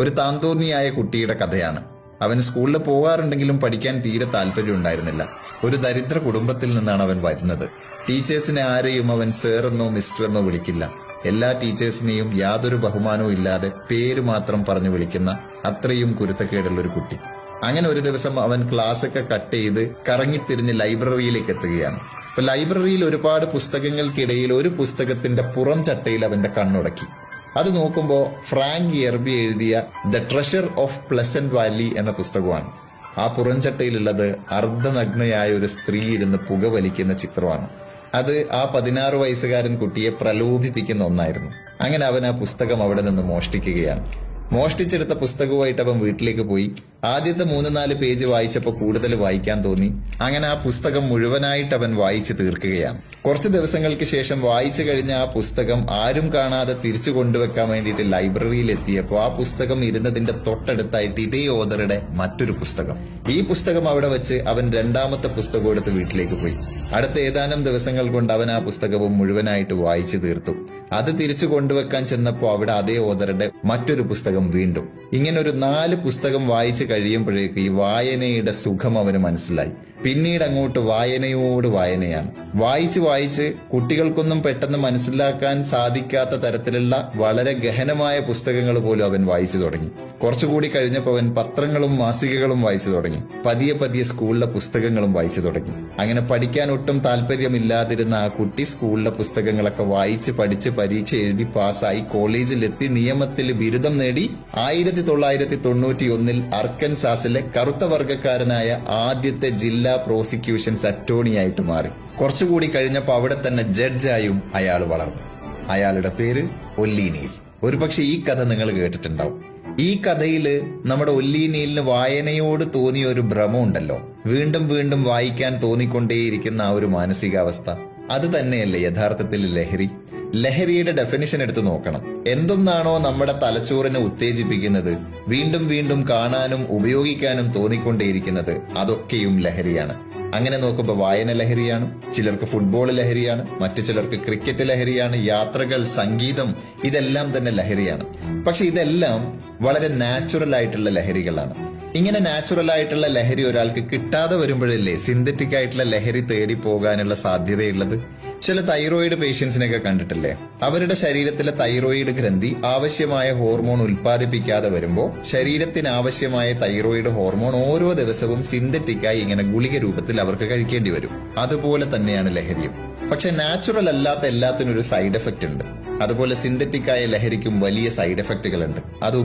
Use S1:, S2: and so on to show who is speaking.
S1: ഒരു താന്തോന്നിയായ കുട്ടിയുടെ കഥയാണ്. അവൻ സ്കൂളിൽ പോകാറുണ്ടെങ്കിലും പഠിക്കാൻ തീരെ താല്പര്യം ഉണ്ടായിരുന്നില്ല. ഒരു ദരിദ്ര കുടുംബത്തിൽ നിന്നാണ് അവൻ വരുന്നത്. ടീച്ചേഴ്സിനെ ആരെയും അവൻ സർ എന്നോ മിസ്റ്റർ എന്നോ വിളിക്കില്ല. എല്ലാ ടീച്ചേഴ്സിനെയും യാതൊരു ബഹുമാനവും ഇല്ലാതെ പേര് മാത്രം പറഞ്ഞു വിളിക്കുന്ന അത്രയും കുരുത്തക്കേടുള്ള ഒരു കുട്ടി. അങ്ങനെ ഒരു ദിവസം അവൻ ക്ലാസ്സൊക്കെ കട്ട് ചെയ്ത് കറങ്ങിത്തിരിഞ്ഞ് ലൈബ്രറിയിലേക്ക് എത്തുകയാണ്. അപ്പൊ ലൈബ്രറിയിൽ ഒരുപാട് പുസ്തകങ്ങൾക്കിടയിൽ ഒരു പുസ്തകത്തിന്റെ പുറം ചട്ടയിൽ അവന്റെ കണ്ണുടക്കി. അത് നോക്കുമ്പോൾ ഫ്രാങ്ക് യെർബി എഴുതിയ the treasure of pleasant valley എന്ന പുസ്തകമാണ്. ആ പുറംചട്ടയിലുള്ളത് അർദ്ധനഗ്നയായ ഒരു സ്ത്രീ ഇരുന്ന് പുകവലിക്കുന്ന ചിത്രമാണ്. അത് ആ 16 വയസ്സുകാരൻ കുട്ടിയെ പ്രലോഭിപ്പിക്കുന്ന ഒന്നായിരുന്നു. അങ്ങനെ അവൻ ആ പുസ്തകം അവിടെ നിന്ന് മോഷ്ടിക്കുകയാണ്. മോഷ്ടിച്ചെടുത്ത പുസ്തകവുമായിട്ട് അവൻ വീട്ടിലേക്ക് പോയി. ആദ്യത്തെ 3-4 പേജ് വായിച്ചപ്പോൾ കൂടുതൽ വായിക്കാൻ തോന്നി. അങ്ങനെ ആ പുസ്തകം മുഴുവനായിട്ട് അവൻ വായിച്ചു തീർക്കുകയാണ്. കുറച്ച് ദിവസങ്ങൾക്ക് ശേഷം വായിച്ചു കഴിഞ്ഞ ആ പുസ്തകം ആരും കാണാതെ തിരിച്ചു കൊണ്ടുവെക്കാൻ വേണ്ടിയിട്ട് ലൈബ്രറിയിൽ എത്തിയപ്പോൾ ആ പുസ്തകം ഇരുന്നതിന്റെ തൊട്ടടുത്തായിട്ട് ഇതേ ഓതറുടെ മറ്റൊരു പുസ്തകം. ഈ പുസ്തകം അവിടെ വെച്ച് അവൻ രണ്ടാമത്തെ പുസ്തകം എടുത്ത് വീട്ടിലേക്ക് പോയി. അടുത്ത ഏതാനും ദിവസങ്ങൾ കൊണ്ട് അവൻ ആ പുസ്തകവും മുഴുവനായിട്ട് വായിച്ചു തീർത്തു. അത് തിരിച്ചു കൊണ്ടുവെക്കാൻ ചെന്നപ്പോൾ അവിടെ അതേ ഓതറുടെ മറ്റൊരു പുസ്തകം വീണ്ടും. ഇങ്ങനെ ഒരു 4 പുസ്തകം വായിച്ചു കഴിയുമ്പോഴേക്ക് ഈ വായനയുടെ സുഖം അവന് മനസ്സിലായി. പിന്നീട് അങ്ങോട്ട് വായനയോട് വായനയാണ്. വായിച്ച് കുട്ടികൾക്കൊന്നും പെട്ടെന്ന് മനസ്സിലാക്കാൻ സാധിക്കാത്ത തരത്തിലുള്ള വളരെ ഗഹനമായ പുസ്തകങ്ങൾ പോലും അവൻ വായിച്ചു തുടങ്ങി. കുറച്ചുകൂടി കഴിഞ്ഞപ്പോൾ അവൻ പത്രങ്ങളും മാസികകളും വായിച്ചു തുടങ്ങി. പതിയെ സ്കൂളിലെ പുസ്തകങ്ങളും വായിച്ചു തുടങ്ങി. അങ്ങനെ പഠിക്കാൻ ഒട്ടും താല്പര്യമില്ലാതിരുന്ന ആ കുട്ടി സ്കൂളിലെ പുസ്തകങ്ങളൊക്കെ വായിച്ച് പഠിച്ച് പരീക്ഷ എഴുതി പാസ്സായി കോളേജിലെത്തി നിയമത്തിൽ ബിരുദം നേടി 1991 അർക്കൻസാസിലെ കറുത്ത വർഗക്കാരനായ ആദ്യത്തെ ജില്ലാ പ്രോസിക്യൂഷൻസ് അറ്റോർണിയായിട്ട് മാറി. കുറച്ചുകൂടി കഴിഞ്ഞപ്പോൾ അവിടെ തന്നെ ജഡ്ജായും അയാൾ വളർന്നു. അയാളുടെ പേര് ഒല്ലി നീൽ. ഒരുപക്ഷെ ഈ കഥ നിങ്ങൾ കേട്ടിട്ടുണ്ടാവും. ഈ കഥയില് നമ്മുടെ ഒല്ലി നീലിന് വായനയോട് തോന്നിയ ഒരു ഭ്രമം ഉണ്ടല്ലോ, വീണ്ടും വീണ്ടും വായിക്കാൻ തോന്നിക്കൊണ്ടേയിരിക്കുന്ന ആ ഒരു മാനസികാവസ്ഥ. അത് തന്നെയല്ലേ യഥാർത്ഥത്തിൽ ലഹരി. ലഹരിയുടെ ഡെഫിനിഷൻ എടുത്ത് നോക്കണം. എന്തൊന്നാണോ നമ്മുടെ തലച്ചോറിനെ ഉത്തേജിപ്പിക്കുന്നത്, വീണ്ടും വീണ്ടും കാണാനും ഉപയോഗിക്കാനും തോന്നിക്കൊണ്ടേയിരിക്കുന്നത്, അതൊക്കെയും ലഹരിയാണ്. അങ്ങനെ നോക്കുമ്പോൾ വായന ലഹരിയാണ്, ചിലർക്ക് ഫുട്ബോൾ ലഹരിയാണ്, മറ്റു ചിലർക്ക് ക്രിക്കറ്റ് ലഹരിയാണ്, യാത്രകൾ, സംഗീതം, ഇതെല്ലാം തന്നെ ലഹരിയാണ്. പക്ഷെ ഇതെല്ലാം വളരെ നാച്ചുറൽ ആയിട്ടുള്ള ലഹരികളാണ്. ഇങ്ങനെ നാച്ചുറൽ ആയിട്ടുള്ള ലഹരി ഒരാൾക്ക് കിട്ടാതെ വരുമ്പോഴല്ലേ സിന്തറ്റിക് ആയിട്ടുള്ള ലഹരി തേടി പോകാനുള്ള സാധ്യതയുള്ളത്. ചില തൈറോയിഡ് പേഷ്യൻസിനൊക്കെ കണ്ടിട്ടില്ലേ, അവരുടെ ശരീരത്തിലെ തൈറോയിഡ് ഗ്രന്ഥി ആവശ്യമായ ഹോർമോൺ ഉൽപ്പാദിപ്പിക്കാതെ വരുമ്പോൾ ശരീരത്തിന് ആവശ്യമായ തൈറോയിഡ് ഹോർമോൺ ഓരോ ദിവസവും സിന്തറ്റിക്കായി ഇങ്ങനെ ഗുളിക രൂപത്തിൽ അവർക്ക് കഴിക്കേണ്ടി വരും. അതുപോലെ തന്നെയാണ് ലഹരിയും. പക്ഷെ നാച്ചുറൽ അല്ലാത്ത എല്ലാത്തിനും ഒരു സൈഡ് എഫക്റ്റ് ഉണ്ട്. അതുപോലെ സിന്തറ്റിക്കായ ലഹരിക്കും വലിയ സൈഡ് എഫക്റ്റുകൾ ഉണ്ട്. അത്